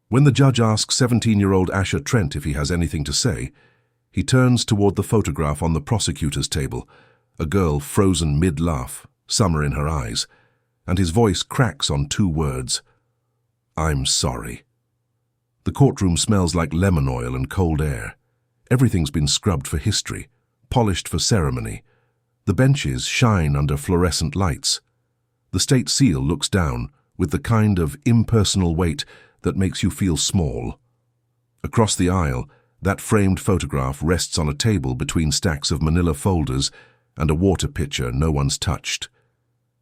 When the judge asks 17-year-old Asher Trent if he has anything to say, he turns toward the photograph on the prosecutor's table, a girl frozen mid-laugh, summer in her eyes, and his voice cracks on two words: "I'm sorry." The courtroom smells like lemon oil and cold air. Everything's been scrubbed for history, polished for ceremony. The benches shine under fluorescent lights. The state seal looks down with the kind of impersonal weight that makes you feel small. Across the aisle, that framed photograph rests on a table between stacks of manila folders and a water pitcher no one's touched.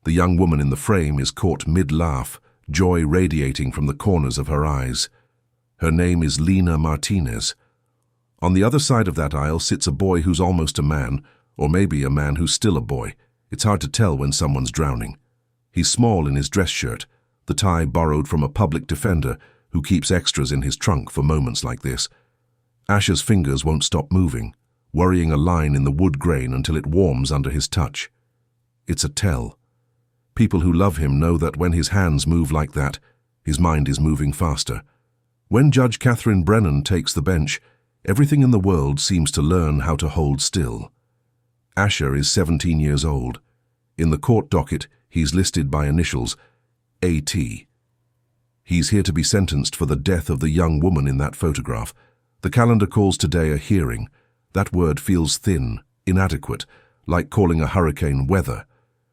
The young woman in the frame is caught mid-laugh, joy radiating from the corners of her eyes. Her name is Lena Martinez. On the other side of that aisle sits a boy who's almost a man, or maybe a man who's still a boy. It's hard to tell when someone's drowning. He's small in his dress shirt, the tie borrowed from a public defender who keeps extras in his trunk for moments like this. Asher's fingers won't stop moving, worrying a line in the wood grain until it warms under his touch. It's a tell. People who love him know that when his hands move like that, his mind is moving faster. When Judge Catherine Brennan takes the bench, everything in the world seems to learn how to hold still. Asher is 17 years old. In the court docket, he's listed by initials, A.T. He's here to be sentenced for the death of the young woman in that photograph. The calendar calls today a hearing. That word feels thin, inadequate, like calling a hurricane weather.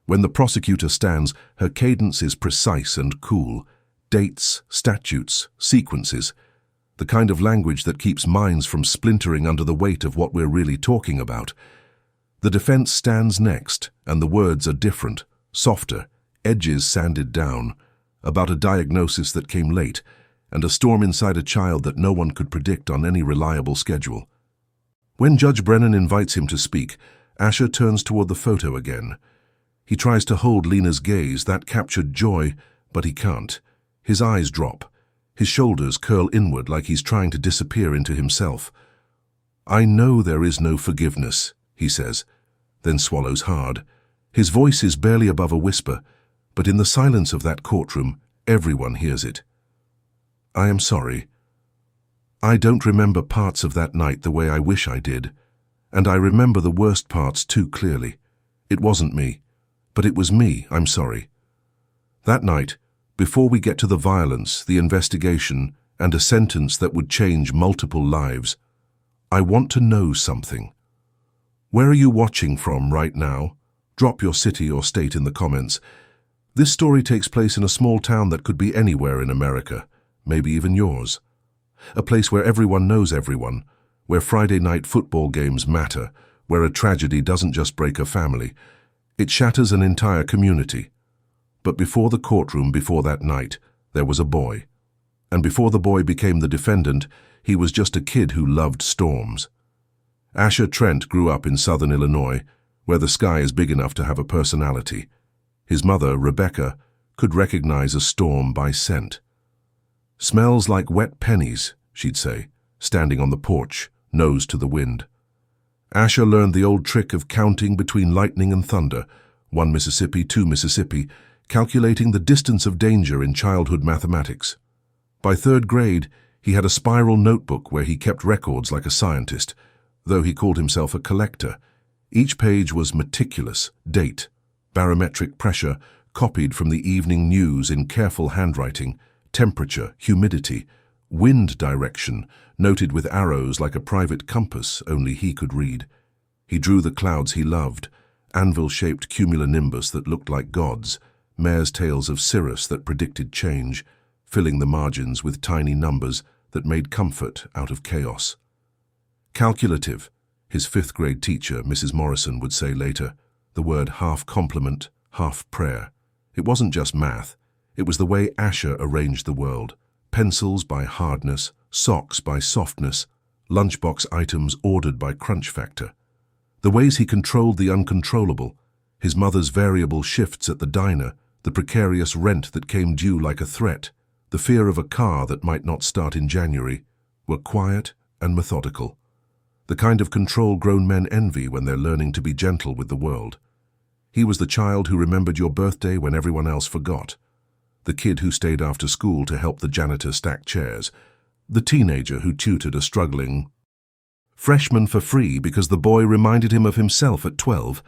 When the prosecutor stands, her cadence is precise and cool. Dates, statutes, sequences. The kind of language that keeps minds from splintering under the weight of what we're really talking about. The defense stands next, and the words are different, softer, edges sanded down, about a diagnosis that came late, and a storm inside a child that no one could predict on any reliable schedule. When Judge Brennan invites him to speak, Asher turns toward the photo again. He tries to hold Lena's gaze, that captured joy, but he can't. His eyes drop. His shoulders curl inward like he's trying to disappear into himself. "I know there is no forgiveness," he says, then swallows hard. His voice is barely above a whisper, but in the silence of that courtroom, everyone hears it. "I am sorry. I don't remember parts of that night the way I wish I did, and I remember the worst parts too clearly. It wasn't me, but it was me, I'm sorry. That night, before we get to the violence, the investigation, and a sentence that would change multiple lives, I want to know something. Where are you watching from right now? Drop your city or state in the comments. This story takes place in a small town that could be anywhere in America, maybe even yours. A place where everyone knows everyone, where Friday night football games matter, where a tragedy doesn't just break a family, it shatters an entire community. But before the courtroom, before that night, there was a boy. And before the boy became the defendant, he was just a kid who loved storms. Asher Trent grew up in southern Illinois, where the sky is big enough to have a personality. His mother, Rebecca, could recognize a storm by scent. "Smells like wet pennies," she'd say, standing on the porch, nose to the wind. Asher learned the old trick of counting between lightning and thunder, 1 Mississippi, 2 Mississippi, calculating the distance of danger in childhood mathematics. By third grade, he had a spiral notebook where he kept records like a scientist, though he called himself a collector. Each page was meticulous, date, barometric pressure, copied from the evening news in careful handwriting, temperature, humidity, wind direction, noted with arrows like a private compass only he could read. He drew the clouds he loved, anvil-shaped cumulonimbus that looked like gods, mare's tails of cirrus that predicted change, filling the margins with tiny numbers that made comfort out of chaos. Calculative, his fifth-grade teacher, Mrs. Morrison, would say later, the word half compliment, half prayer. It wasn't just math, it was the way Asher arranged the world. Pencils by hardness, socks by softness, lunchbox items ordered by crunch factor. The ways he controlled the uncontrollable, his mother's variable shifts at the diner, the precarious rent that came due like a threat, the fear of a car that might not start in January, were quiet and methodical. The kind of control grown men envy when they're learning to be gentle with the world. He was the child who remembered your birthday when everyone else forgot. The kid who stayed after school to help the janitor stack chairs. The teenager who tutored a struggling freshman for free because the boy reminded him of himself at 12,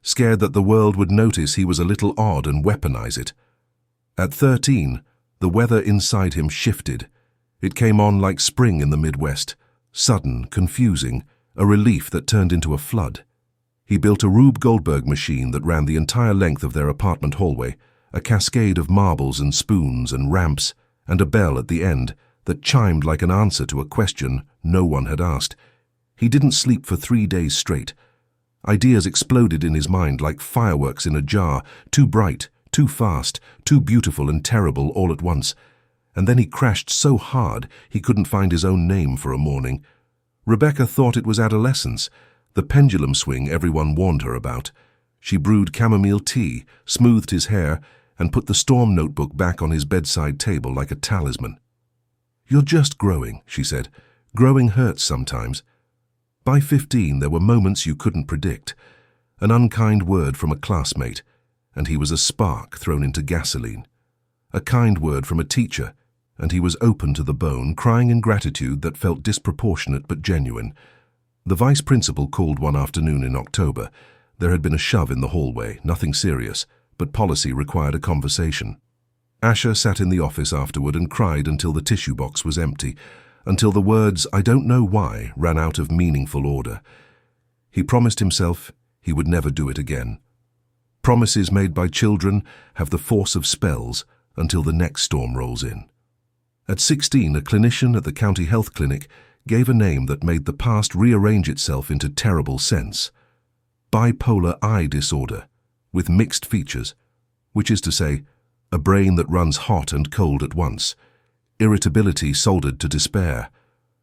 scared that the world would notice he was a little odd and weaponize it. At 13, the weather inside him shifted. It came on like spring in the Midwest, sudden, confusing, a relief that turned into a flood. He built a Rube Goldberg machine that ran the entire length of their apartment hallway, a cascade of marbles and spoons and ramps, and a bell at the end that chimed like an answer to a question no one had asked. He didn't sleep for 3 days straight. Ideas exploded in his mind like fireworks in a jar, too bright, too fast, too beautiful and terrible all at once. And then he crashed so hard he couldn't find his own name for a morning. Rebecca thought it was adolescence, the pendulum swing everyone warned her about. She brewed chamomile tea, smoothed his hair, and put the storm notebook back on his bedside table like a talisman. "You're just growing," she said. "Growing hurts sometimes." By 15, there were moments you couldn't predict. An unkind word from a classmate, and he was a spark thrown into gasoline. A kind word from a teacher, and he was open to the bone, crying in gratitude that felt disproportionate but genuine. The vice principal called one afternoon in October. There had been a shove in the hallway, nothing serious, but policy required a conversation. Asher sat in the office afterward and cried until the tissue box was empty, until the words, "I don't know why," ran out of meaningful order. He promised himself he would never do it again. Promises made by children have the force of spells until the next storm rolls in. At 16, a clinician at the county health clinic gave a name that made the past rearrange itself into terrible sense. Bipolar eye disorder, with mixed features, which is to say, a brain that runs hot and cold at once, irritability soldered to despair,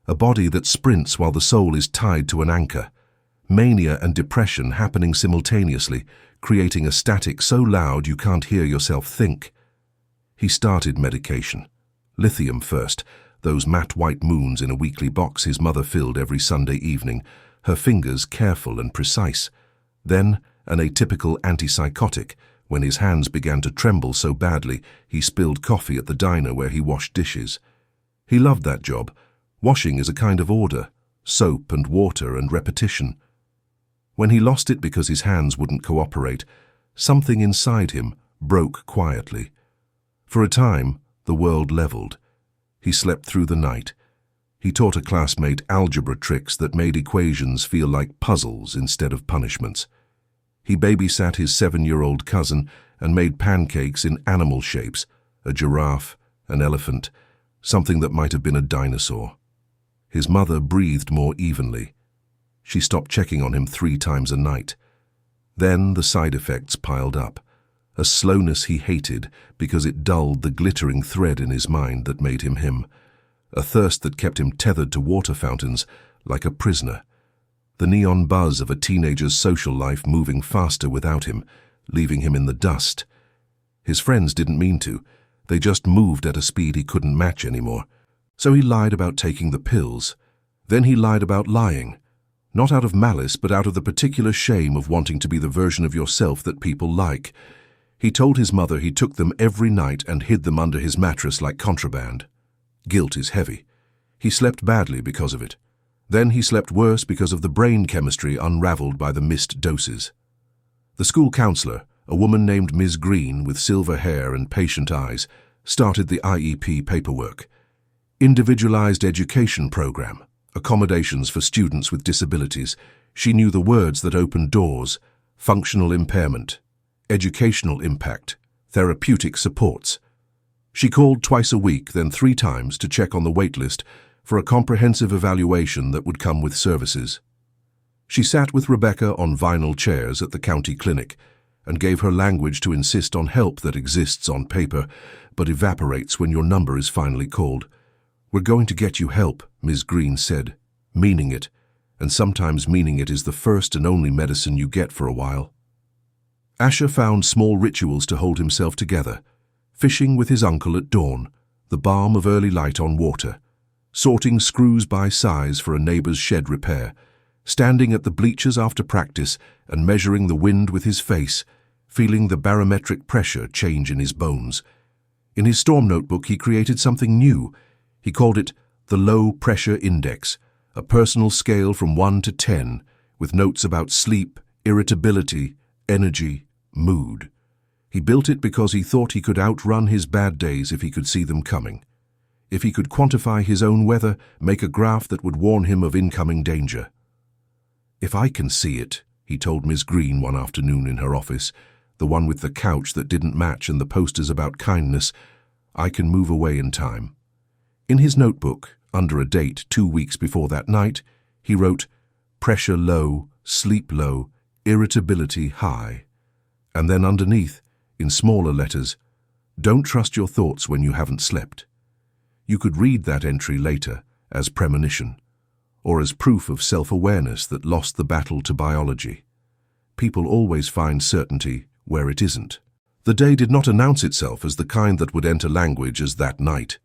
a body that sprints while the soul is tied to an anchor, mania and depression happening simultaneously, creating a static so loud you can't hear yourself think. He started medication. Lithium first, those matte white moons in a weekly box his mother filled every Sunday evening, her fingers careful and precise. Then an atypical antipsychotic, when his hands began to tremble so badly he spilled coffee at the diner where he washed dishes. He loved that job. Washing is a kind of order, soap and water and repetition. When he lost it because his hands wouldn't cooperate, something inside him broke quietly. For a time, the world leveled. He slept through the night. He taught a classmate algebra tricks that made equations feel like puzzles instead of punishments. He babysat his 7-year-old cousin and made pancakes in animal shapes, a giraffe, an elephant, something that might have been a dinosaur. His mother breathed more evenly. She stopped checking on him 3 times a night. Then the side effects piled up. A slowness he hated because it dulled the glittering thread in his mind that made him him. A thirst that kept him tethered to water fountains like a prisoner. The neon buzz of a teenager's social life moving faster without him, leaving him in the dust. His friends didn't mean to. They just moved at a speed he couldn't match anymore. So he lied about taking the pills. Then he lied about lying. Not out of malice, but out of the particular shame of wanting to be the version of yourself that people like. He told his mother he took them every night and hid them under his mattress like contraband. Guilt is heavy. He slept badly because of it. Then he slept worse because of the brain chemistry unraveled by the missed doses. The school counselor, a woman named Ms. Green with silver hair and patient eyes, started the IEP paperwork. Individualized Education Program, accommodations for students with disabilities. She knew the words that opened doors: functional impairment, educational impact, therapeutic supports. She called twice a week, then 3 times to check on the wait list for a comprehensive evaluation that would come with services. She sat with Rebecca on vinyl chairs at the county clinic and gave her language to insist on help that exists on paper but evaporates when your number is finally called. "We're going to get you help," Ms. Green said, meaning it, and sometimes meaning it is the first and only medicine you get for a while. Asher found small rituals to hold himself together: fishing with his uncle at dawn, the balm of early light on water, sorting screws by size for a neighbor's shed repair, standing at the bleachers after practice and measuring the wind with his face, feeling the barometric pressure change in his bones. In his storm notebook, he created something new. He called it the Low Pressure Index, a personal scale from 1 to 10, with notes about sleep, irritability, energy, mood. He built it because he thought he could outrun his bad days if he could see them coming. If he could quantify his own weather, make a graph that would warn him of incoming danger. "If I can see it," he told Miss Green one afternoon in her office, the one with the couch that didn't match and the posters about kindness, "I can move away in time." In his notebook, under a date 2 weeks before that night, he wrote, "Pressure low, sleep low, irritability high." And then underneath, in smaller letters, "Don't trust your thoughts when you haven't slept." You could read that entry later as premonition, or as proof of self-awareness that lost the battle to biology. People always find certainty where it isn't. The day did not announce itself as the kind that would enter language as that night.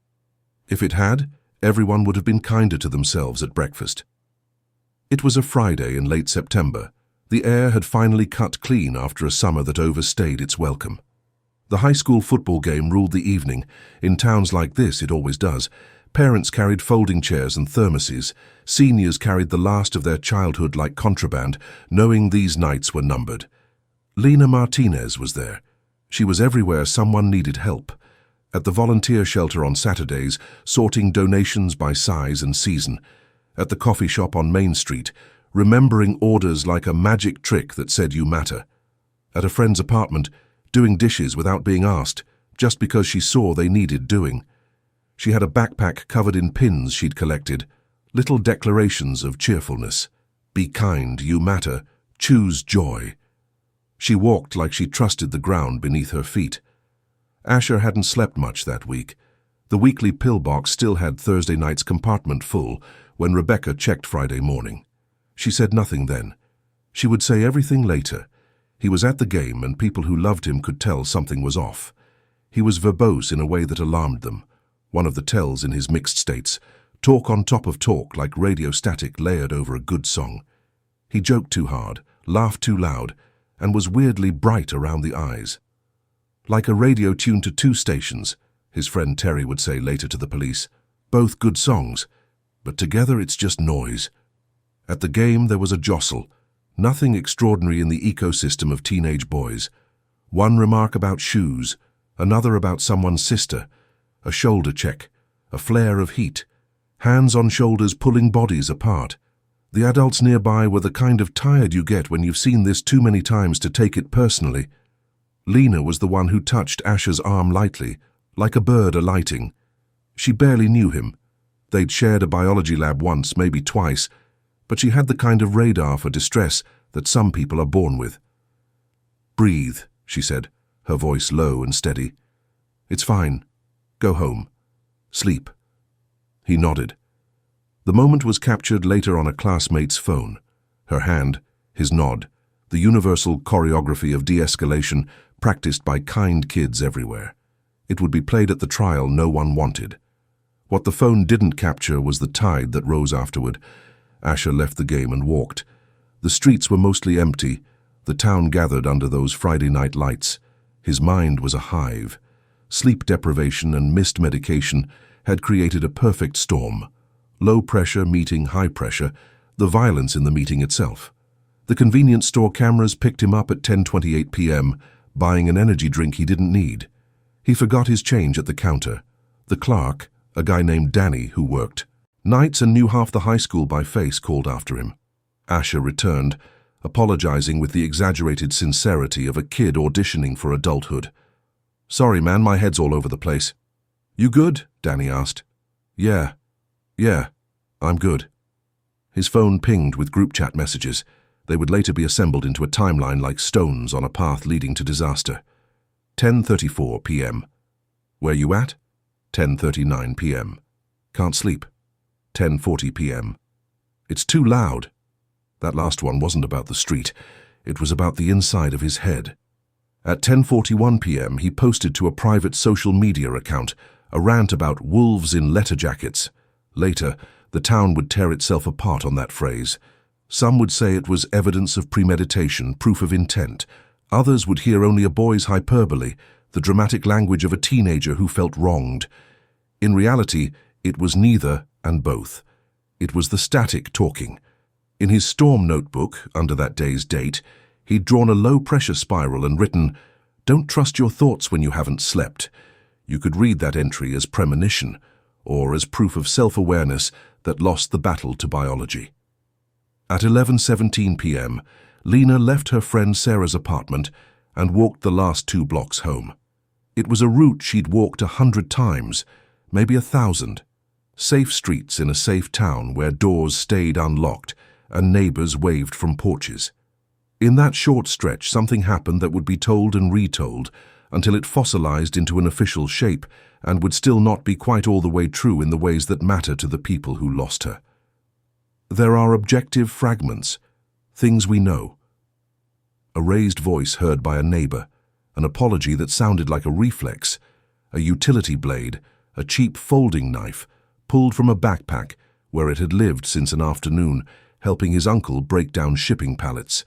If it had, everyone would have been kinder to themselves at breakfast. It was a Friday in late September. The air had finally cut clean after a summer that overstayed its welcome. The high school football game ruled the evening. In towns like this, it always does. Parents carried folding chairs and thermoses. Seniors carried the last of their childhood like contraband, knowing these nights were numbered. Lena Martinez was there. She was everywhere someone needed help. At the volunteer shelter on Saturdays, sorting donations by size and season. At the coffee shop on Main Street, remembering orders like a magic trick that said you matter. At a friend's apartment, doing dishes without being asked, just because she saw they needed doing. She had a backpack covered in pins she'd collected, little declarations of cheerfulness. Be kind, you matter, choose joy. She walked like she trusted the ground beneath her feet. Asher hadn't slept much that week. The weekly pill box still had Thursday night's compartment full when Rebecca checked Friday morning. She said nothing then. She would say everything later. He was at the game and people who loved him could tell something was off. He was verbose in a way that alarmed them. One of the tells in his mixed states, talk on top of talk like radio static layered over a good song. He joked too hard, laughed too loud, and was weirdly bright around the eyes. Like a radio tuned to 2 stations, his friend Terry would say later to the police. Both good songs, but together it's just noise. At the game there was a jostle, nothing extraordinary in the ecosystem of teenage boys. One remark about shoes, another about someone's sister, a shoulder check, a flare of heat, hands on shoulders pulling bodies apart. The adults nearby were the kind of tired you get when you've seen this too many times to take it personally. Lena was the one who touched Asher's arm lightly, like a bird alighting. She barely knew him. They'd shared a biology lab once, maybe twice, but she had the kind of radar for distress that some people are born with. "Breathe," she said, her voice low and steady. "It's fine. Go home. Sleep." He nodded. The moment was captured later on a classmate's phone. Her hand, his nod, the universal choreography of de-escalation practiced by kind kids everywhere. It would be played at the trial no one wanted. What the phone didn't capture was the tide that rose afterward. Asher left the game and walked. The streets were mostly empty, the town gathered under those Friday night lights. His mind was a hive. Sleep deprivation and missed medication had created a perfect storm. Low pressure meeting high pressure, the violence in the meeting itself. The convenience store cameras picked him up at 10:28 p.m., buying an energy drink he didn't need. He forgot his change at the counter. The clerk, a guy named Danny who worked nights and knew half the high school by face, called after him. Asher returned, apologizing with the exaggerated sincerity of a kid auditioning for adulthood. "Sorry, man, my head's all over the place." "You good?" Danny asked. Yeah, I'm good." His phone pinged with group chat messages. They would later be assembled into a timeline like stones on a path leading to disaster. 10:34 p.m. "Where you at?" 10:39 p.m. "Can't sleep." 10:40 p.m. "It's too loud." That last one wasn't about the street. It was about the inside of his head. At 10:41 p.m. he posted to a private social media account a rant about wolves in letter jackets. Later, the town would tear itself apart on that phrase. Some would say it was evidence of premeditation, proof of intent. Others would hear only a boy's hyperbole, the dramatic language of a teenager who felt wronged. In reality, it was neither and both. It was the static talking. In his storm notebook, under that day's date, he'd drawn a low-pressure spiral and written, "Don't trust your thoughts when you haven't slept." You could read that entry as premonition, or as proof of self-awareness that lost the battle to biology. At 11:17 p.m., Lena left her friend Sarah's apartment and walked the last 2 blocks home. It was a route she'd walked 100 times, maybe 1,000. Safe streets in a safe town where doors stayed unlocked and neighbors waved from porches. In that short stretch, something happened that would be told and retold until it fossilized into an official shape and would still not be quite all the way true in the ways that matter to the people who lost her. There are objective fragments, things we know. A raised voice heard by a neighbor, an apology that sounded like a reflex, a utility blade, a cheap folding knife, pulled from a backpack where it had lived since an afternoon, helping his uncle break down shipping pallets.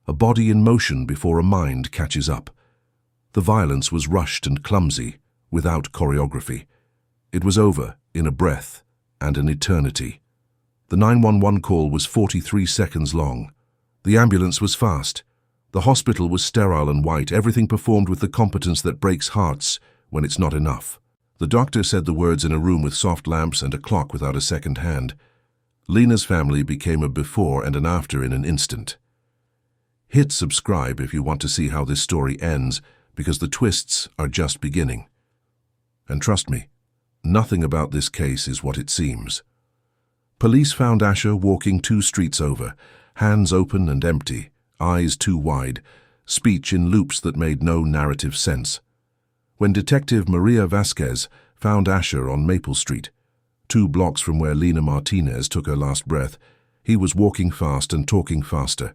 A body in motion before a mind catches up. The violence was rushed and clumsy, without choreography. It was over in a breath and an eternity. The 911 call was 43 seconds long. The ambulance was fast. The hospital was sterile and white, everything performed with the competence that breaks hearts when it's not enough. The doctor said the words in a room with soft lamps and a clock without a second hand. Lena's family became a before and an after in an instant. Hit subscribe if you want to see how this story ends, because the twists are just beginning. And trust me, nothing about this case is what it seems. Police found Asher walking 2 streets over, hands open and empty, eyes too wide, speech in loops that made no narrative sense. When Detective Maria Vasquez found Asher on Maple Street, 2 blocks from where Lena Martinez took her last breath, he was walking fast and talking faster.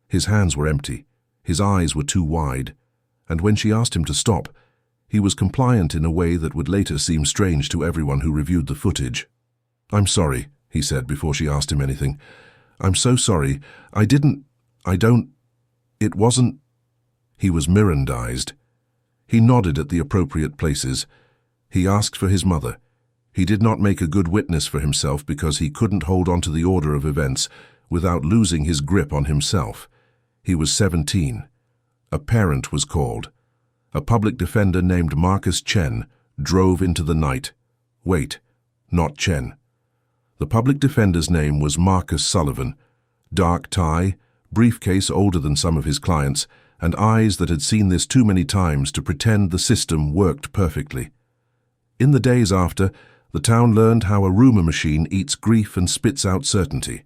His hands were empty, his eyes were too wide, and when she asked him to stop, he was compliant in a way that would later seem strange to everyone who reviewed the footage. "I'm sorry," he said before she asked him anything. "I'm so sorry. It wasn't..." He was Mirandized. He nodded at the appropriate places. He asked for his mother. He did not make a good witness for himself because he couldn't hold on to the order of events without losing his grip on himself. He was 17. A parent was called. A public defender named Marcus Chen drove into the night. Wait, not Chen. The public defender's name was Marcus Sullivan. Dark tie, briefcase older than some of his clients, and eyes that had seen this too many times to pretend the system worked perfectly. In the days after, the town learned how a rumor machine eats grief and spits out certainty.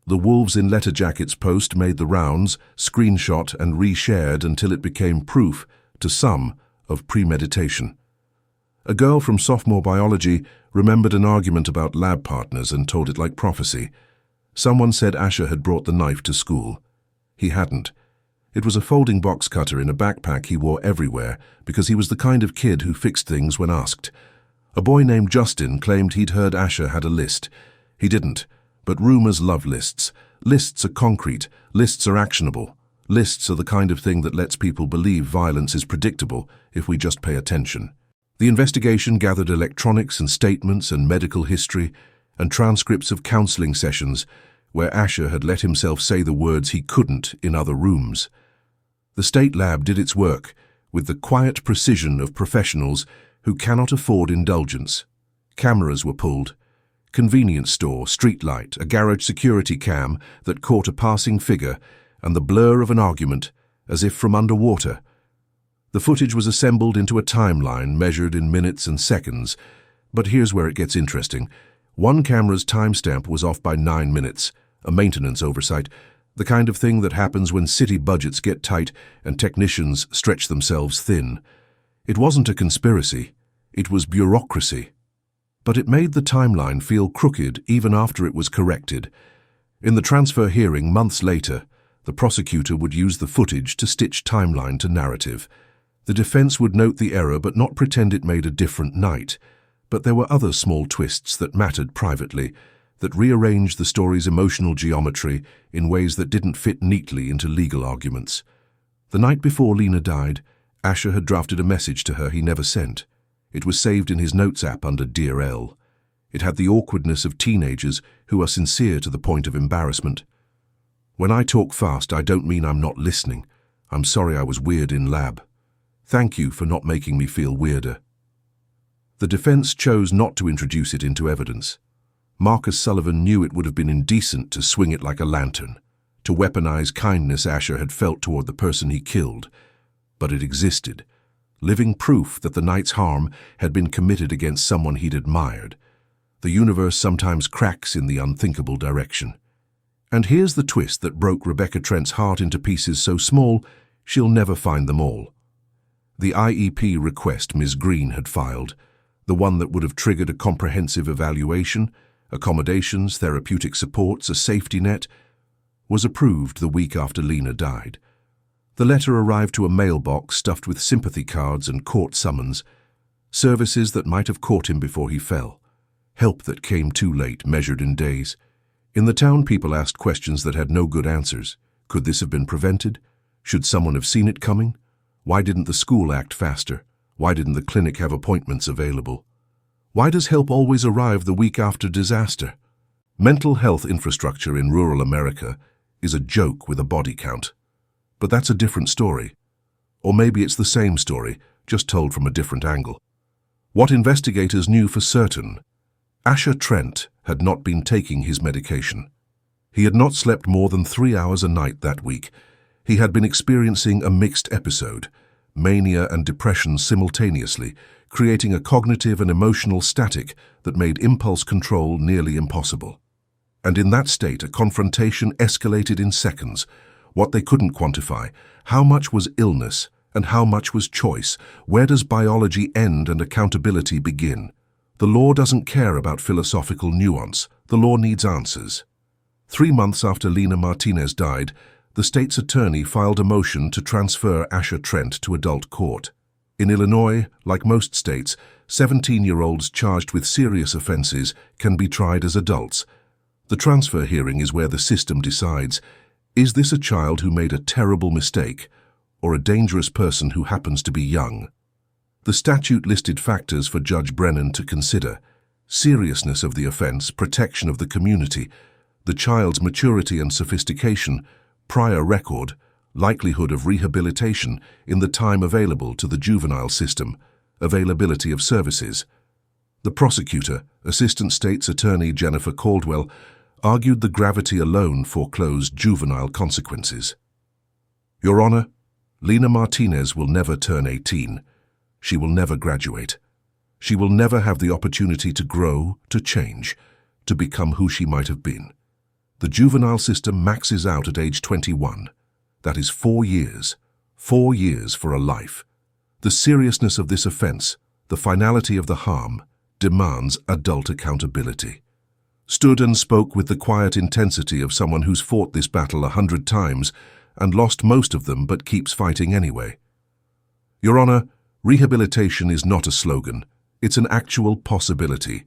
The Wolves in Letter Jackets post made the rounds, screenshot and reshared until it became proof, to some, of premeditation. A girl from sophomore biology remembered an argument about lab partners and told it like prophecy. Someone said Asher had brought the knife to school. He hadn't. It was a folding box cutter in a backpack he wore everywhere because he was the kind of kid who fixed things when asked. A boy named Justin claimed he'd heard Asher had a list. He didn't, but rumors love lists. Lists are concrete, lists are actionable. Lists are the kind of thing that lets people believe violence is predictable if we just pay attention. The investigation gathered electronics and statements and medical history and transcripts of counseling sessions where Asher had let himself say the words he couldn't in other rooms. The state lab did its work with the quiet precision of professionals who cannot afford indulgence. Cameras were pulled. Convenience store, street light, a garage security cam that caught a passing figure, and the blur of an argument, as if from underwater. The footage was assembled into a timeline measured in minutes and seconds, but here's where it gets interesting. One camera's timestamp was off by 9 minutes, a maintenance oversight, the kind of thing that happens when city budgets get tight and technicians stretch themselves thin. It wasn't a conspiracy, it was bureaucracy. But it made the timeline feel crooked even after it was corrected. In the transfer hearing months later, the prosecutor would use the footage to stitch timeline to narrative. The defense would note the error but not pretend it made a different night. But there were other small twists that mattered privately, that rearranged the story's emotional geometry in ways that didn't fit neatly into legal arguments. The night before Lena died, Asher had drafted a message to her he never sent. It was saved in his notes app under Dear L. It had the awkwardness of teenagers who are sincere to the point of embarrassment. When I talk fast, I don't mean I'm not listening. I'm sorry I was weird in lab. Thank you for not making me feel weirder. The defense chose not to introduce it into evidence. Marcus Sullivan knew it would have been indecent to swing it like a lantern, to weaponize kindness Asher had felt toward the person he killed. But it existed, living proof that the night's harm had been committed against someone he'd admired. The universe sometimes cracks in the unthinkable direction. And here's the twist that broke Rebecca Trent's heart into pieces so small, she'll never find them all. The IEP request Ms. Green had filed, the one that would have triggered a comprehensive evaluation, accommodations, therapeutic supports, a safety net, was approved the week after Lena died. The letter arrived to a mailbox stuffed with sympathy cards and court summons, services that might have caught him before he fell, help that came too late, measured in days. In the town, people asked questions that had no good answers. Could this have been prevented? Should someone have seen it coming? Why didn't the school act faster? Why didn't the clinic have appointments available? Why does help always arrive the week after disaster? Mental health infrastructure in rural America is a joke with a body count. But that's a different story. Or maybe it's the same story, just told from a different angle. What investigators knew for certain: Asher Trent had not been taking his medication. He had not slept more than 3 hours a night that week. He had been experiencing a mixed episode, mania and depression simultaneously, creating a cognitive and emotional static that made impulse control nearly impossible. And in that state, a confrontation escalated in seconds. What they couldn't quantify: how much was illness and how much was choice? Where does biology end and accountability begin? The law doesn't care about philosophical nuance. The law needs answers. 3 months after Lena Martinez died, the state's attorney filed a motion to transfer Asher Trent to adult court. In Illinois, like most states, 17-year-olds charged with serious offenses can be tried as adults. The transfer hearing is where the system decides, is this a child who made a terrible mistake, or a dangerous person who happens to be young? The statute listed factors for Judge Brennan to consider: seriousness of the offense, protection of the community, the child's maturity and sophistication, prior record, likelihood of rehabilitation in the time available to the juvenile system, availability of services. The prosecutor, Assistant State's Attorney Jennifer Caldwell, argued the gravity alone foreclosed juvenile consequences. Your Honor, Lena Martinez will never turn 18. She will never graduate. She will never have the opportunity to grow, to change, to become who she might have been. The juvenile system maxes out at age 21. That is 4 years. 4 years for a life. The seriousness of this offense, the finality of the harm, demands adult accountability. Stood and spoke with the quiet intensity of someone who's fought this battle 100 times and lost most of them but keeps fighting anyway. Your Honor, rehabilitation is not a slogan. It's an actual possibility.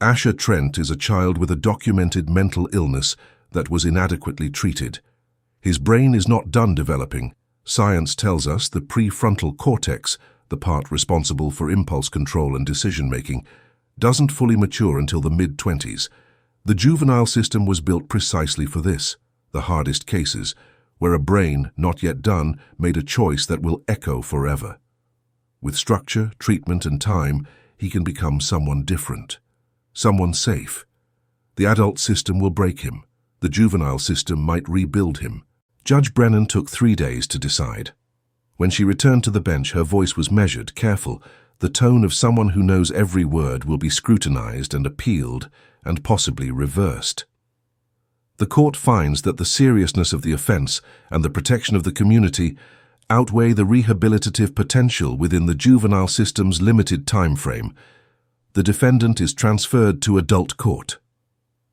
Asher Trent is a child with a documented mental illness that was inadequately treated. His brain is not done developing. Science tells us the prefrontal cortex, the part responsible for impulse control and decision-making, doesn't fully mature until the mid-20s. The juvenile system was built precisely for this, the hardest cases, where a brain, not yet done, made a choice that will echo forever. With structure, treatment, and time, he can become someone different, someone safe. The adult system will break him. The juvenile system might rebuild him. Judge Brennan took 3 days to decide. When she returned to the bench, her voice was measured, careful. The tone of someone who knows every word will be scrutinized and appealed and possibly reversed. The court finds that the seriousness of the offense and the protection of the community outweigh the rehabilitative potential within the juvenile system's limited time frame. The defendant is transferred to adult court.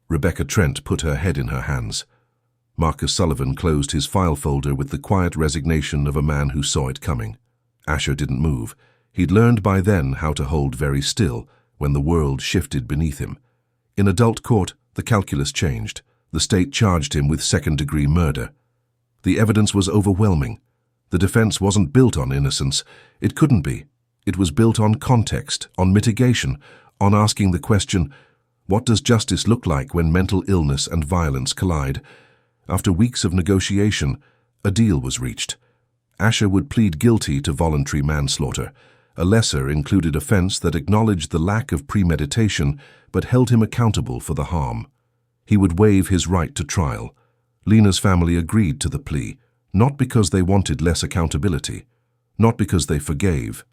Rebecca Trent put her head in her hands. Marcus Sullivan closed his file folder with the quiet resignation of a man who saw it coming. Asher didn't move. He'd learned by then how to hold very still when the world shifted beneath him. In adult court, the calculus changed. The state charged him with second-degree murder. The evidence was overwhelming. The defense wasn't built on innocence. It couldn't be. It was built on context, on mitigation, on asking the question, what does justice look like when mental illness and violence collide? After weeks of negotiation, a deal was reached. Asher would plead guilty to voluntary manslaughter, a lesser included offense that acknowledged the lack of premeditation but held him accountable for the harm. He would waive his right to trial. Lena's family agreed to the plea, not because they wanted less accountability, not because they forgave,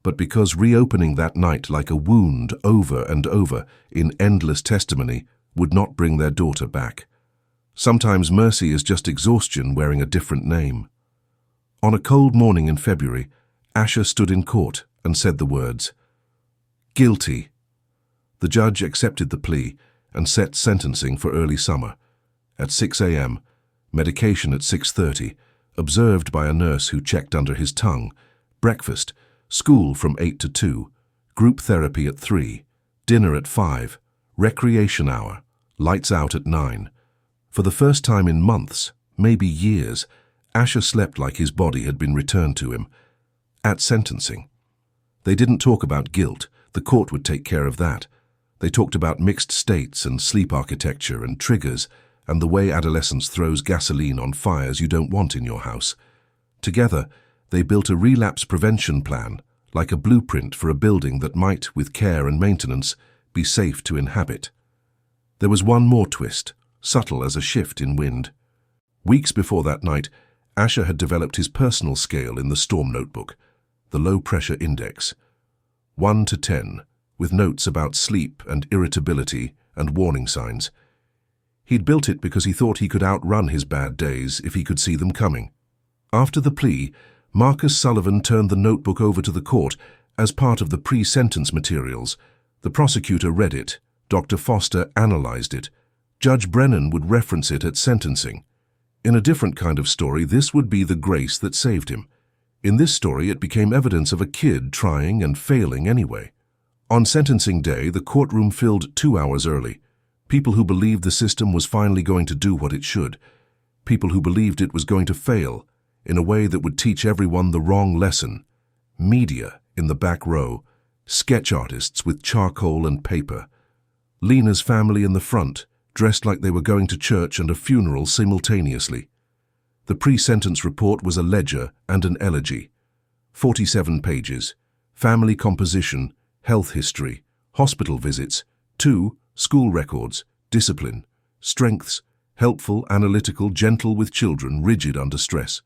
but because reopening that night like a wound over and over in endless testimony would not bring their daughter back. Sometimes mercy is just exhaustion wearing a different name. On a cold morning in February, Asher stood in court and said the words, "Guilty." The judge accepted the plea and set sentencing for early summer. At 6 a.m., medication at 6:30, observed by a nurse who checked under his tongue, breakfast, school from 8 to 2, group therapy at 3, dinner at 5, recreation hour, lights out at 9. For the first time in months, maybe years, Asher slept like his body had been returned to him. At sentencing, they didn't talk about guilt. The court would take care of that. They talked about mixed states and sleep architecture and triggers and the way adolescence throws gasoline on fires you don't want in your house. Together, they built a relapse prevention plan, like a blueprint for a building that might, with care and maintenance, be safe to inhabit. There was one more twist, subtle as a shift in wind. Weeks before that night, Asher had developed his personal scale in the Storm notebook, the low-pressure index, 1 to 10, with notes about sleep and irritability and warning signs. He'd built it because he thought he could outrun his bad days if he could see them coming. After the plea, Marcus Sullivan turned the notebook over to the court as part of the pre-sentence materials. The prosecutor read it. Dr. Foster analyzed it. Judge Brennan would reference it at sentencing. In a different kind of story, this would be the grace that saved him. In this story, it became evidence of a kid trying and failing anyway. On sentencing day, the courtroom filled 2 hours early. People who believed the system was finally going to do what it should. People who believed it was going to fail in a way that would teach everyone the wrong lesson. Media in the back row, sketch artists with charcoal and paper. Lena's family in the front, dressed like they were going to church and a funeral simultaneously. The pre-sentence report was a ledger and an elegy. 47 pages. Family composition, health history, hospital visits, 2, school records, discipline, strengths, helpful, analytical, gentle with children, rigid under stress.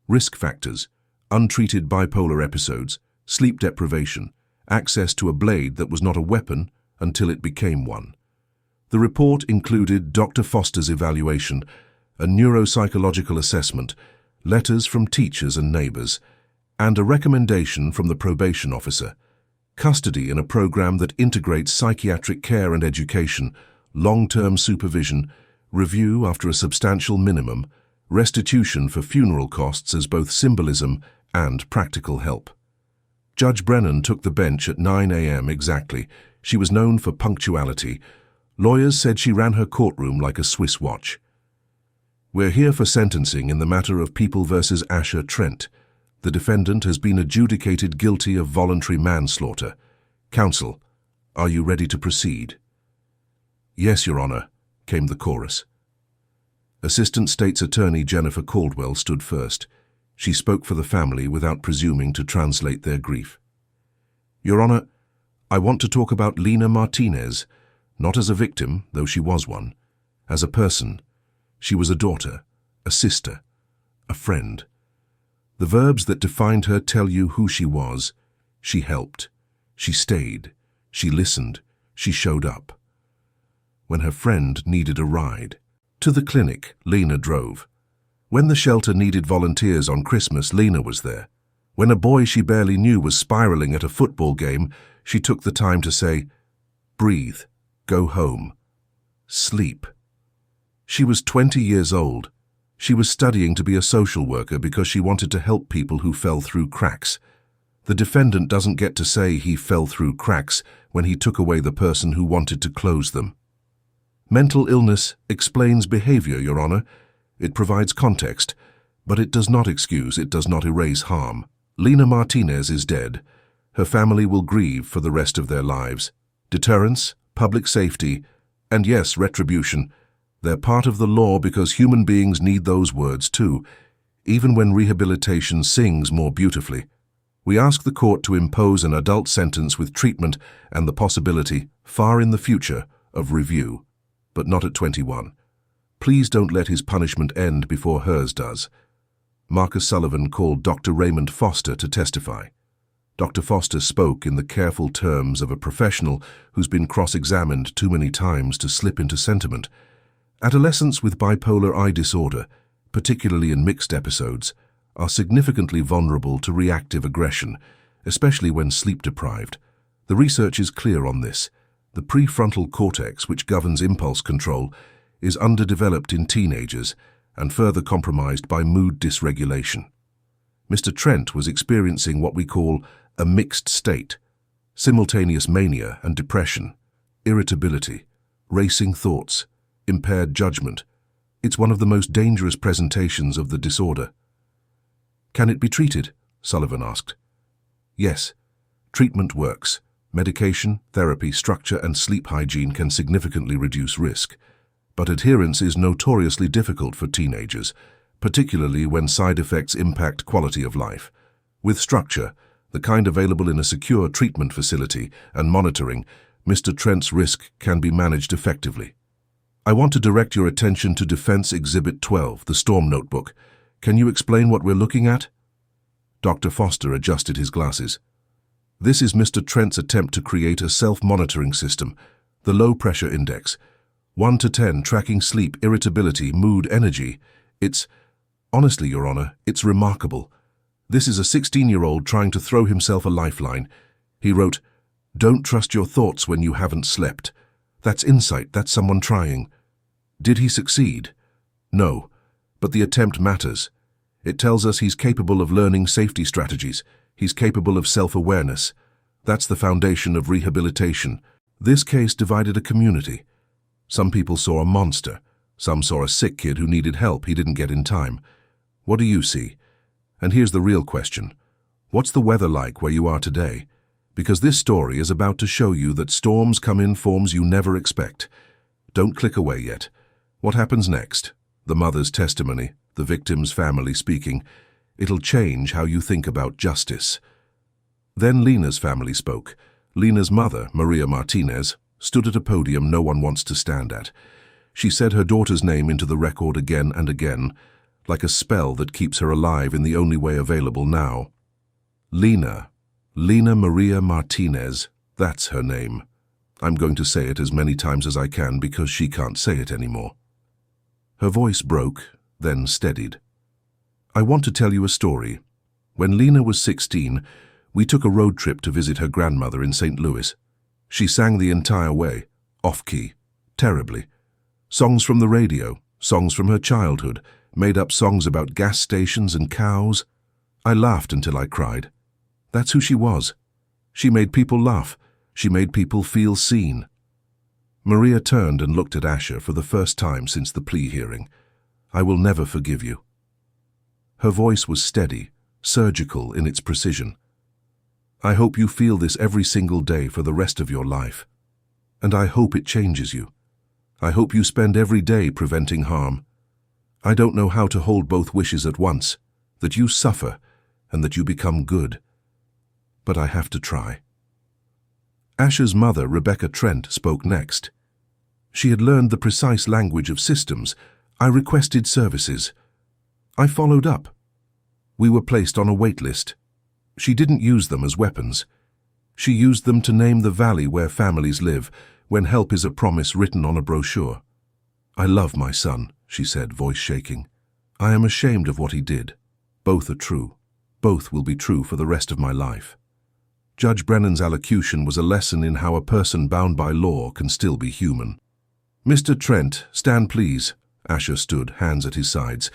Risk factors, untreated bipolar episodes, sleep deprivation, access to a blade that was not a weapon until it became one. The report included Dr. Foster's evaluation, a neuropsychological assessment, letters from teachers and neighbors, and a recommendation from the probation officer. Custody in a program that integrates psychiatric care and education, long-term supervision, review after a substantial minimum, restitution for funeral costs as both symbolism and practical help. Judge Brennan took the bench at 9 a.m. exactly. She was known for punctuality. Lawyers said she ran her courtroom like a Swiss watch. "We're here for sentencing in the matter of People versus Asher Trent. The defendant has been adjudicated guilty of voluntary manslaughter. Counsel, are you ready to proceed?" "Yes, Your Honor," came the chorus. Assistant State's Attorney Jennifer Caldwell stood first. She spoke for the family without presuming to translate their grief. "Your Honor, I want to talk about Lena Martinez, not as a victim, though she was one, as a person. She was a daughter, a sister, a friend. The verbs that defined her tell you who she was. She helped. She stayed. She listened. She showed up. When her friend needed a ride. To the clinic, Lena drove. When the shelter needed volunteers on Christmas, Lena was there. When a boy she barely knew was spiraling at a football game, she took the time to say, "Breathe. Go home. Sleep." She was 20 years old. She was studying to be a social worker because she wanted to help people who fell through cracks. The defendant doesn't get to say he fell through cracks when he took away the person who wanted to close them. Mental illness explains behavior, Your Honor. It provides context. But it does not excuse, it does not erase harm. Lena Martinez is dead. Her family will grieve for the rest of their lives. Deterrence, public safety, and yes, retribution. They're part of the law because human beings need those words too, even when rehabilitation sings more beautifully. We ask the court to impose an adult sentence with treatment and the possibility, far in the future, of review, but not at 21. Please don't let his punishment end before hers does. Marcus Sullivan called Dr. Raymond Foster to testify. Dr. Foster spoke in the careful terms of a professional who's been cross-examined too many times to slip into sentiment. Adolescents with bipolar I disorder, particularly in mixed episodes, are significantly vulnerable to reactive aggression, especially when sleep-deprived. The research is clear on this. The prefrontal cortex, which governs impulse control, is underdeveloped in teenagers and further compromised by mood dysregulation. Mr. Trent was experiencing what we call a mixed state, simultaneous mania and depression, irritability, racing thoughts, impaired judgment. It's one of the most dangerous presentations of the disorder. Can it be treated? Sullivan asked. Yes. Treatment works. Medication, therapy, structure, and sleep hygiene can significantly reduce risk. But adherence is notoriously difficult for teenagers, particularly when side effects impact quality of life. With structure, the kind available in a secure treatment facility, and monitoring, Mr. Trent's risk can be managed effectively. I want to direct your attention to Defense Exhibit 12, the Storm Notebook. Can you explain what we're looking at? Dr. Foster adjusted his glasses. This is Mr. Trent's attempt to create a self-monitoring system, the low-pressure index. 1 to 10, tracking sleep, irritability, mood, energy. Honestly, Your Honor, it's remarkable. This is a 16-year-old trying to throw himself a lifeline. He wrote, "Don't trust your thoughts when you haven't slept." That's insight, that's someone trying. Did he succeed? No, but the attempt matters. It tells us he's capable of learning safety strategies. He's capable of self-awareness. That's the foundation of rehabilitation. This case divided a community. Some people saw a monster. Some saw a sick kid who needed help he didn't get in time. What do you see? And here's the real question. What's the weather like where you are today? Because this story is about to show you that storms come in forms you never expect. Don't click away yet. What happens next? The mother's testimony, the victim's family speaking. It'll change how you think about justice. Then Lena's family spoke. Lena's mother, Maria Martinez, stood at a podium no one wants to stand at. She said her daughter's name into the record again and again, like a spell that keeps her alive in the only way available now. Lena Maria Martinez, that's her name. I'm going to say it as many times as I can because she can't say it anymore. Her voice broke, then steadied. I want to tell you a story. When Lena was 16, we took a road trip to visit her grandmother in St. Louis. She sang the entire way, off-key, terribly. Songs from the radio, songs from her childhood, made up songs about gas stations and cows. I laughed until I cried. That's who she was. She made people laugh. She made people feel seen. Maria turned and looked at Asher for the first time since the plea hearing. I will never forgive you. Her voice was steady, surgical in its precision. I hope you feel this every single day for the rest of your life. And I hope it changes you. I hope you spend every day preventing harm. I don't know how to hold both wishes at once, that you suffer and that you become good. But I have to try. Asher's mother, Rebecca Trent, spoke next. She had learned the precise language of systems. I requested services. I followed up. We were placed on a wait list. She didn't use them as weapons. She used them to name the valley where families live, when help is a promise written on a brochure. I love my son, she said, voice shaking. I am ashamed of what he did. Both are true. Both will be true for the rest of my life. Judge Brennan's allocution was a lesson in how a person bound by law can still be human. Mr. Trent, stand please. Asher stood, hands at his sides.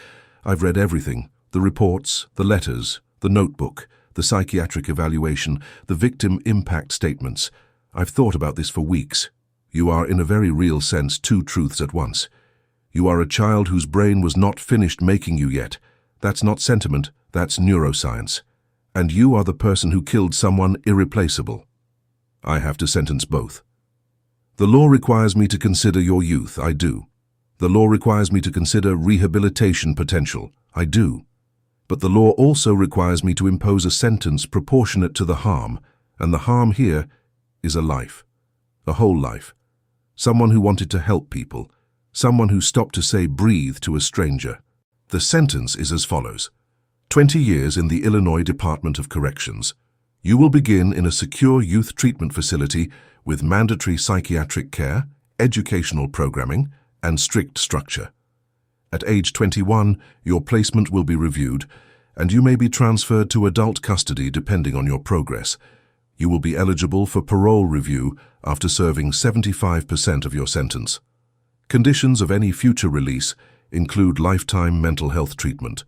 I've read everything. The reports, the letters, the notebook, the psychiatric evaluation, the victim impact statements. I've thought about this for weeks. You are, in a very real sense, two truths at once. You are a child whose brain was not finished making you yet. That's not sentiment, that's neuroscience. And you are the person who killed someone irreplaceable. I have to sentence both. The law requires me to consider your youth, I do. The law requires me to consider rehabilitation potential, I do. But the law also requires me to impose a sentence proportionate to the harm, and the harm here is a life. A whole life. Someone who wanted to help people. Someone who stopped to say breathe to a stranger. The sentence is as follows. 20 years in the Illinois Department of Corrections. You will begin in a secure youth treatment facility with mandatory psychiatric care, educational programming, and strict structure. At age 21, your placement will be reviewed, and you may be transferred to adult custody depending on your progress. You will be eligible for parole review after serving 75% of your sentence. Conditions of any future release include lifetime mental health treatment,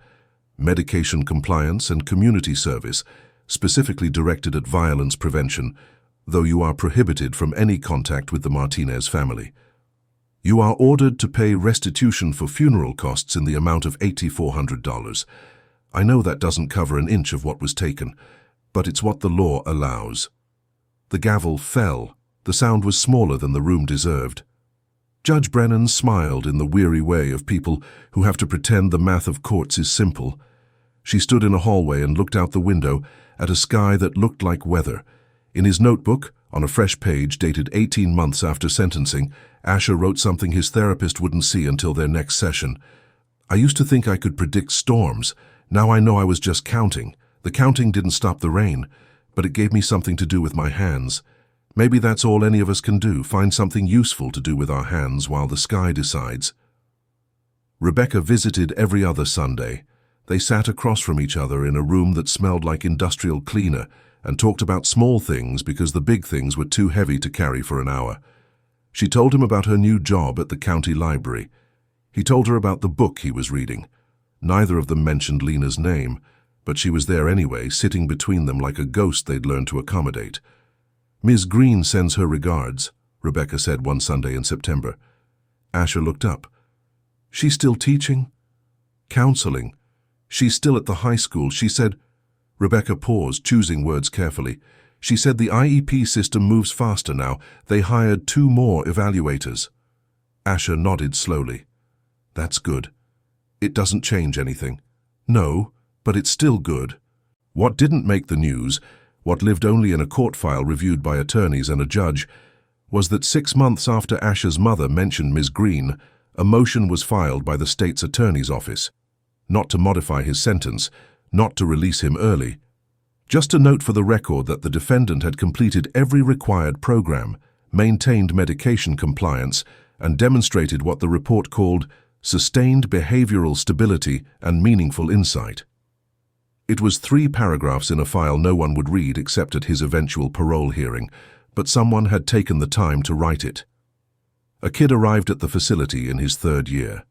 medication compliance and community service, specifically directed at violence prevention, though you are prohibited from any contact with the Martinez family. You are ordered to pay restitution for funeral costs in the amount of $8,400. I know that doesn't cover an inch of what was taken, but it's what the law allows. The gavel fell. The sound was smaller than the room deserved. Judge Brennan smiled in the weary way of people who have to pretend the math of courts is simple. She stood in a hallway and looked out the window at a sky that looked like weather. In his notebook, on a fresh page dated 18 months after sentencing, Asher wrote something his therapist wouldn't see until their next session. I used to think I could predict storms. Now I know I was just counting. The counting didn't stop the rain, but it gave me something to do with my hands. Maybe that's all any of us can do, find something useful to do with our hands while the sky decides. Rebecca visited every other Sunday. They sat across from each other in a room that smelled like industrial cleaner and talked about small things because the big things were too heavy to carry for an hour. She told him about her new job at the county library. He told her about the book he was reading. Neither of them mentioned Lena's name, but she was there anyway, sitting between them like a ghost they'd learned to accommodate. Ms. Green sends her regards, Rebecca said one Sunday in September. Asher looked up. She's still teaching? Counseling. She's still at the high school, she said. Rebecca paused, choosing words carefully. She said the IEP system moves faster now. They hired 2 more evaluators. Asher nodded slowly. That's good. It doesn't change anything. No, but it's still good. What didn't make the news, what lived only in a court file reviewed by attorneys and a judge, was that 6 months after Asher's mother mentioned Ms. Green, a motion was filed by the state's attorney's office. Not to modify his sentence, not to release him early. Just to note for the record that the defendant had completed every required program, maintained medication compliance, and demonstrated what the report called sustained behavioral stability and meaningful insight. It was 3 paragraphs in a file no one would read except at his eventual parole hearing, but someone had taken the time to write it. A kid arrived at the facility in his 3rd year.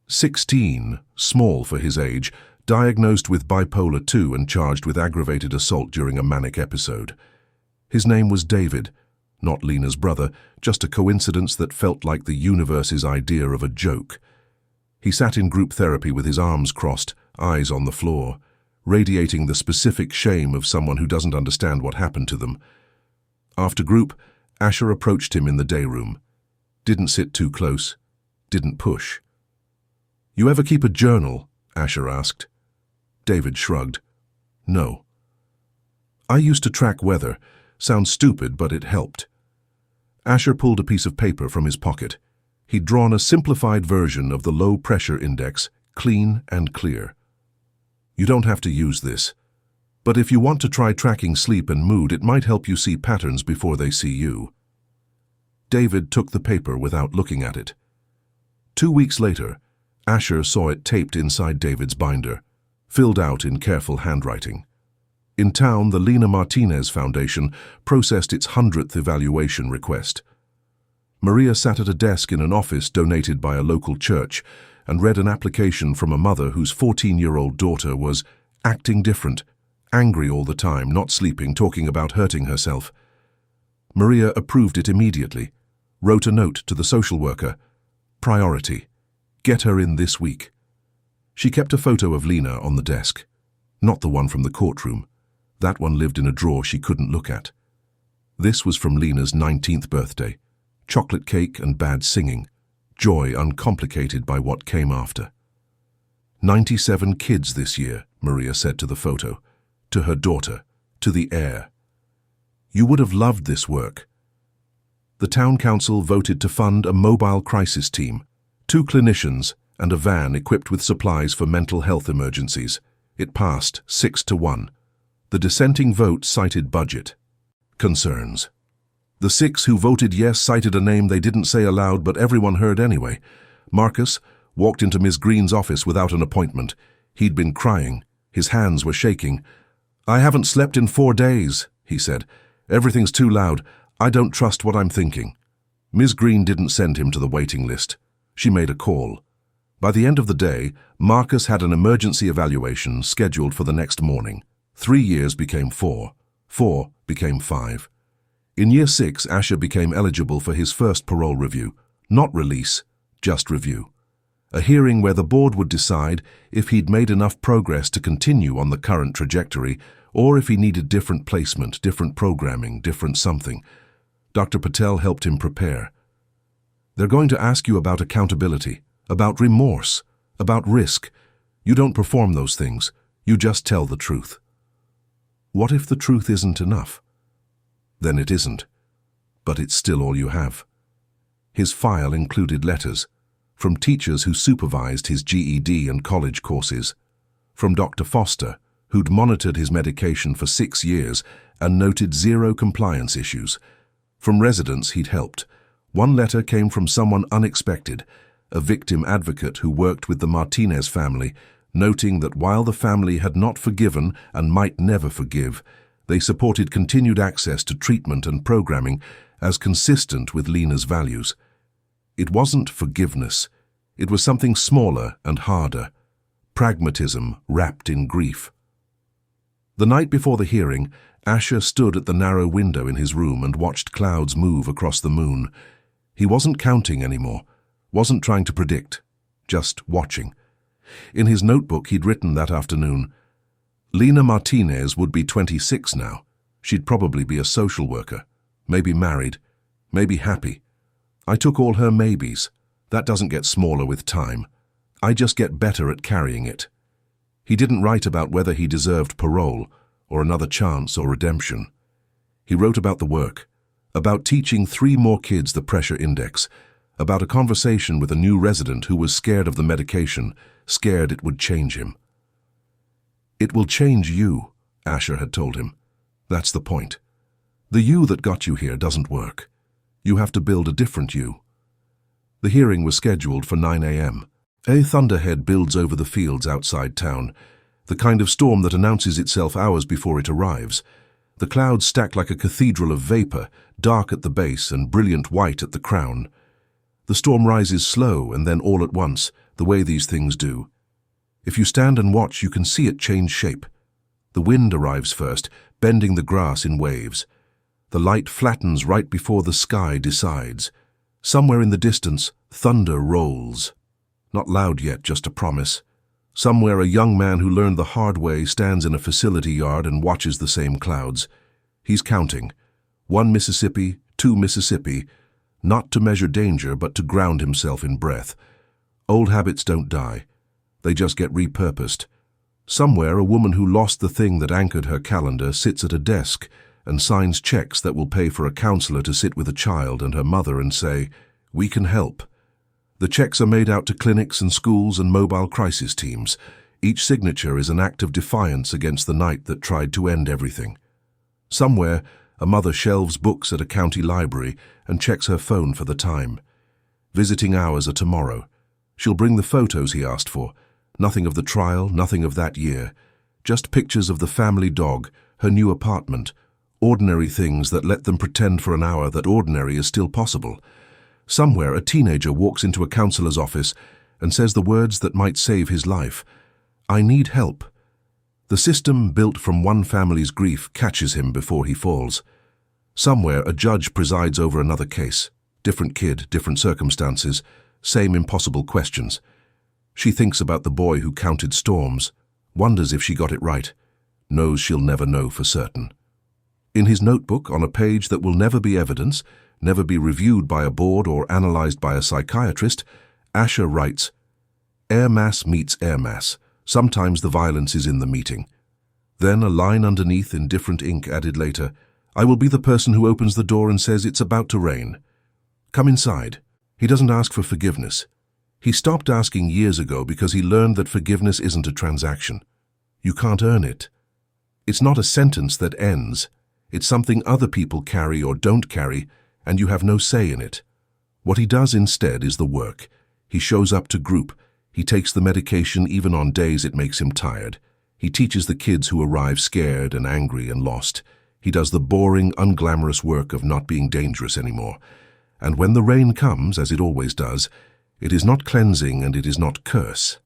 16, small for his age, diagnosed with bipolar 2 and charged with aggravated assault during a manic episode. His name was David, not Lena's brother, just a coincidence that felt like the universe's idea of a joke. He sat in group therapy with his arms crossed, eyes on the floor, radiating the specific shame of someone who doesn't understand what happened to them. After group, Asher approached him in the day room. Didn't sit too close, didn't push. You ever keep a journal? Asher asked. David shrugged. No. I used to track weather. Sounds stupid, but it helped. Asher pulled a piece of paper from his pocket. He'd drawn a simplified version of the low-pressure index, clean and clear. You don't have to use this, but if you want to try tracking sleep and mood, it might help you see patterns before they see you. David took the paper without looking at it. 2 weeks later, Asher saw it taped inside David's binder, filled out in careful handwriting. In town, the Lena Martinez Foundation processed its 100th evaluation request. Maria sat at a desk in an office donated by a local church and read an application from a mother whose 14-year-old daughter was acting different, angry all the time, not sleeping, talking about hurting herself. Maria approved it immediately, wrote a note to the social worker. Priority. Get her in this week. She kept a photo of Lena on the desk. Not the one from the courtroom. That one lived in a drawer she couldn't look at. This was from Lena's 19th birthday. Chocolate cake and bad singing. Joy uncomplicated by what came after. 97 kids this year, Maria said to the photo, to her daughter, to the heir. You would have loved this work. The town council voted to fund a mobile crisis team, 2 clinicians and a van equipped with supplies for mental health emergencies. It passed 6-1. The dissenting vote cited budget concerns. The 6 who voted yes cited a name they didn't say aloud but everyone heard anyway. Marcus walked into Ms. Green's office without an appointment. He'd been crying. His hands were shaking. I haven't slept in 4 days, he said. Everything's too loud. I don't trust what I'm thinking. Ms. Green didn't send him to the waiting list. She made a call. By the end of the day, Marcus had an emergency evaluation scheduled for the next morning. 3 years became 4. 4 became 5. In year 6, Asher became eligible for his first parole review. Not release, just review. A hearing where the board would decide if he'd made enough progress to continue on the current trajectory or if he needed different placement, different programming, different something. Dr. Patel helped him prepare. They're going to ask you about accountability, about remorse, about risk. You don't perform those things. You just tell the truth. What if the truth isn't enough? Then it isn't. But it's still all you have. His file included letters from teachers who supervised his GED and college courses, from Dr. Foster, who'd monitored his medication for 6 years and noted 0 compliance issues, from residents he'd helped. One letter came from someone unexpected, a victim advocate who worked with the Martinez family, noting that while the family had not forgiven and might never forgive, they supported continued access to treatment and programming as consistent with Lena's values. It wasn't forgiveness. It was something smaller and harder. Pragmatism wrapped in grief. The night before the hearing, Asher stood at the narrow window in his room and watched clouds move across the moon. He wasn't counting anymore, wasn't trying to predict, just watching. In his notebook he'd written that afternoon, Lena Martinez would be 26 now. She'd probably be a social worker, maybe married, maybe happy. I took all her maybes. That doesn't get smaller with time. I just get better at carrying it. He didn't write about whether he deserved parole or another chance or redemption. He wrote about the work, about teaching 3 more kids the pressure index, about a conversation with a new resident who was scared of the medication, scared it would change him. It will change you, Asher had told him. That's the point. The you that got you here doesn't work. You have to build a different you. The hearing was scheduled for 9 a.m. A thunderhead builds over the fields outside town, the kind of storm that announces itself hours before it arrives. The clouds stack like a cathedral of vapor, dark at the base and brilliant white at the crown. The storm rises slow and then all at once, the way these things do. If you stand and watch, you can see it change shape. The wind arrives first, bending the grass in waves. The light flattens right before the sky decides. Somewhere in the distance, thunder rolls. Not loud yet, just a promise. Somewhere a young man who learned the hard way stands in a facility yard and watches the same clouds. He's counting. 1 Mississippi, 2 Mississippi, not to measure danger but to ground himself in breath. Old habits don't die. They just get repurposed. Somewhere a woman who lost the thing that anchored her calendar sits at a desk and signs checks that will pay for a counselor to sit with a child and her mother and say, "We can help." The checks are made out to clinics and schools and mobile crisis teams. Each signature is an act of defiance against the night that tried to end everything. Somewhere, a mother shelves books at a county library and checks her phone for the time. Visiting hours are tomorrow. She'll bring the photos he asked for. Nothing of the trial, nothing of that year. Just pictures of the family dog, her new apartment, ordinary things that let them pretend for an hour that ordinary is still possible. Somewhere a teenager walks into a counselor's office and says the words that might save his life. "I need help." The system built from one family's grief catches him before he falls. Somewhere a judge presides over another case. Different kid, different circumstances, same impossible questions. She thinks about the boy who counted storms, wonders if she got it right, knows she'll never know for certain. In his notebook, on a page that will never be evidence, never be reviewed by a board or analyzed by a psychiatrist, Asher writes, "Air mass meets air mass. Sometimes the violence is in the meeting." Then a line underneath in different ink added later, "I will be the person who opens the door and says it's about to rain. Come inside." He doesn't ask for forgiveness. He stopped asking years ago because he learned that forgiveness isn't a transaction. You can't earn it. It's not a sentence that ends. It's something other people carry or don't carry, and you have no say in it. What he does instead is the work. He shows up to group. He takes the medication even on days it makes him tired. He teaches the kids who arrive scared and angry and lost. He does the boring, unglamorous work of not being dangerous anymore. And when the rain comes, as it always does, it is not cleansing and it is not curse.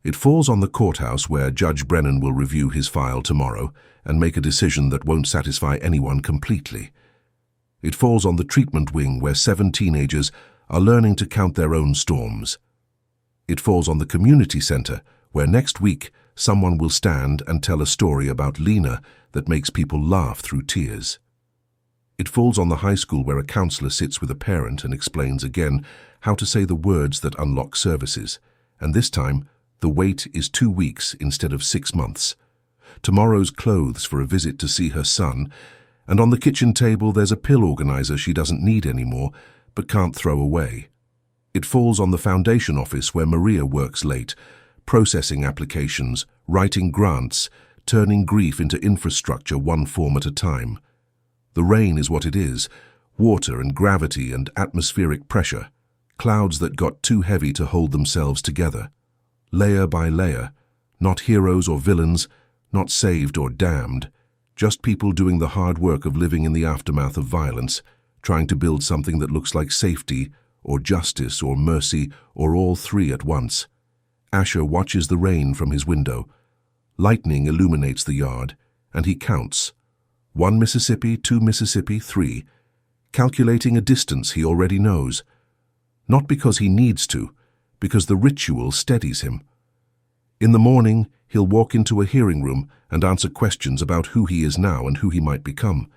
It falls on the courthouse where Judge Brennan will review his file tomorrow and make a decision that won't satisfy anyone completely. It falls on the treatment wing where 7 teenagers are learning to count their own storms. It falls on the community center where next week someone will stand and tell a story about Lena that makes people laugh through tears. It falls on the high school where a counselor sits with a parent and explains again how to say the words that unlock services. And this time, the wait is 2 weeks instead of 6 months. Tomorrow's clothes for a visit to see her son, and on the kitchen table there's a pill organizer she doesn't need anymore but can't throw away. It falls on the foundation office where Maria works late, processing applications, writing grants, turning grief into infrastructure one form at a time. The rain is what it is, water and gravity and atmospheric pressure, clouds that got too heavy to hold themselves together. Layer by layer, not heroes or villains, not saved or damned, just people doing the hard work of living in the aftermath of violence, trying to build something that looks like safety, or justice, or mercy, or all three at once. Asher watches the rain from his window. Lightning illuminates the yard, and he counts. 1 Mississippi, 2 Mississippi, 3, calculating a distance he already knows. Not because he needs to, because the ritual steadies him. In the morning, he'll walk into a hearing room and answer questions about who he is now and who he might become.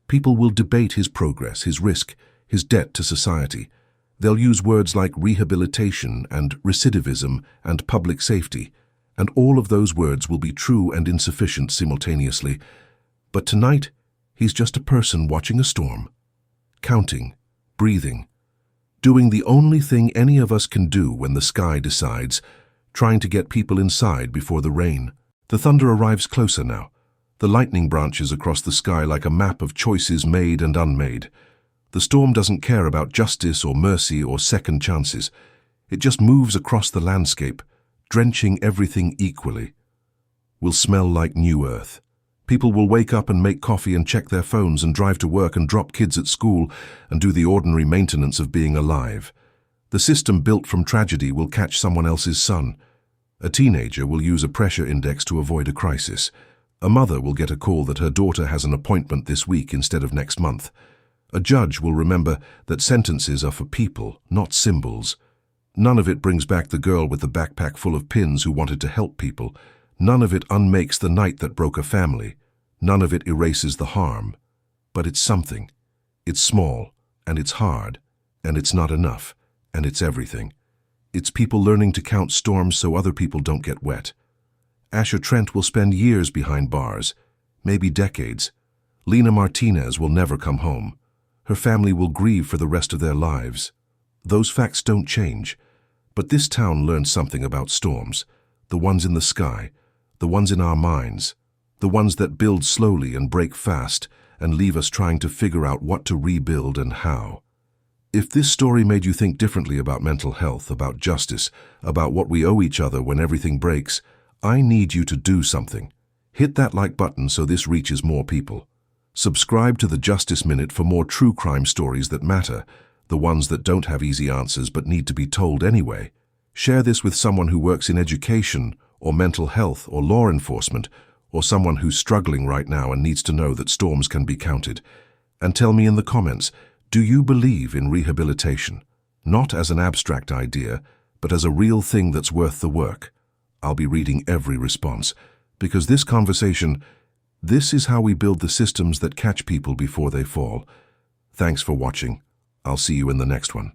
People will debate his progress, his risk, his debt to society. They'll use words like rehabilitation and recidivism and public safety, and all of those words will be true and insufficient simultaneously. But tonight, he's just a person watching a storm, counting, breathing, doing the only thing any of us can do when the sky decides, trying to get people inside before the rain. The thunder arrives closer now. The lightning branches across the sky like a map of choices made and unmade. The storm doesn't care about justice or mercy or second chances. It just moves across the landscape, drenching everything equally. We'll smell like new earth. People will wake up and make coffee and check their phones and drive to work and drop kids at school and do the ordinary maintenance of being alive. The system built from tragedy will catch someone else's son. A teenager will use a pressure index to avoid a crisis. A mother will get a call that her daughter has an appointment this week instead of next month. A judge will remember that sentences are for people, not symbols. None of it brings back the girl with the backpack full of pins who wanted to help people. None of it unmakes the night that broke a family. None of it erases the harm. But it's something. It's small, and it's hard, and it's not enough, and it's everything. It's people learning to count storms so other people don't get wet. Asher Trent will spend years behind bars, maybe decades. Lena Martinez will never come home. Her family will grieve for the rest of their lives. Those facts don't change. But this town learned something about storms, the ones in the sky, the ones in our minds, the ones that build slowly and break fast and leave us trying to figure out what to rebuild and how. If this story made you think differently about mental health, about justice, about what we owe each other when everything breaks, I need you to do something. Hit that like button so this reaches more people. Subscribe to the Justice Minute for more true crime stories that matter, the ones that don't have easy answers but need to be told anyway. Share this with someone who works in education or mental health or law enforcement, or someone who's struggling right now and needs to know that storms can be counted. And tell me in the comments, do you believe in rehabilitation? Not as an abstract idea, but as a real thing that's worth the work. I'll be reading every response, because this conversation, this is how we build the systems that catch people before they fall. Thanks for watching. I'll see you in the next one.